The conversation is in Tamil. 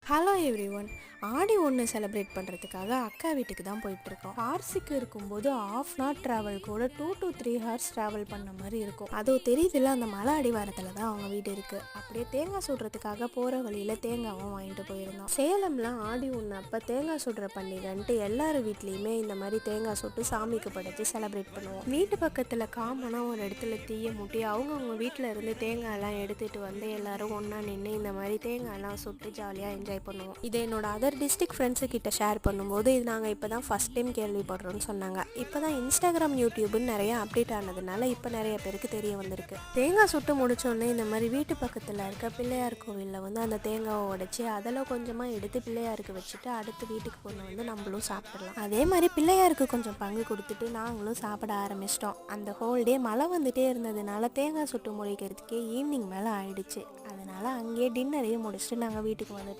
Hello every one. ஆடி ஒன்று செலிப்ரேட் பண்ணுறதுக்காக அக்கா வீட்டுக்கு தான் போயிட்டுருக்கோம். பார்சிக்கு இருக்கும்போது ஆஃப் அன் ஹவர் ட்ராவல் கூட 2 to 3 hours ட்ராவல் பண்ண மாதிரி இருக்கும். அதுவும் தெரியுதுல்ல, அந்த மலை அடிவாரத்தில் தான் அவங்க வீடு இருக்குது. அப்படியே தேங்காய் சுடுறதுக்காக போகிற வழியில் தேங்காவும் வாங்கிட்டு போயிருந்தோம். சேலம்லாம் ஆடி ஒன்று அப்போ தேங்காய் சுடுற பண்டிகைன்ட்டு எல்லார் வீட்லேயுமே இந்த மாதிரி தேங்காய் சுட்டு சாமிக்கு படைச்சி செலிப்ரேட் பண்ணுவோம். வீட்டு பக்கத்தில் காமனாக ஒரு இடத்துல தீய மூட்டி அவங்க வீட்டில் இருந்து தேங்காயெல்லாம் எடுத்துகிட்டு வந்து எல்லோரும் ஒன்றா நின்று இந்த மாதிரி தேங்காயெல்லாம் சுட்டு ஜாலியாக என்ஜாய் பண்ணுவோம். இது என்னோட அதர் டிஸ்ட்ரிக்ட் ஃப்ரெண்ட்ஸு கிட்ட ஷேர் பண்ணும்போது இது நாங்கள் இப்போ தான் ஃபஸ்ட் டைம் கேள்விப்படுறோன்னு சொன்னாங்க. இப்போ தான் இன்ஸ்டாகிராம் யூடியூப்னு நிறைய அப்டேட் ஆனதுனால இப்போ நிறைய பேருக்கு தெரிய வந்திருக்கு. தேங்காய் சுட்டு முடிச்சோடனே இந்த மாதிரி வீட்டு பக்கத்தில் இருக்க பிள்ளையார் கோவிலில் வந்து அந்த தேங்காவை உடைச்சி அதில் கொஞ்சமாக எடுத்து பிள்ளையாருக்கு வச்சுட்டு அடுத்து வீட்டுக்கு கொண்டு வந்து நம்மளும் சாப்பிடலாம். அதே மாதிரி பிள்ளையாருக்கு கொஞ்சம் பங்கு கொடுத்துட்டு நாங்களும் சாப்பிட ஆரம்பிச்சிட்டோம். அந்த ஹோல் டே மழை வந்துட்டே இருந்ததுனால தேங்காய் சுட்டு முடிக்கிறதுக்கே ஈவினிங் மேலே ஆயிடுச்சு. அதனால் அங்கேயே டின்னரையும் முடிச்சுட்டு நாங்கள் வீட்டுக்கு வந்துட்டோம்.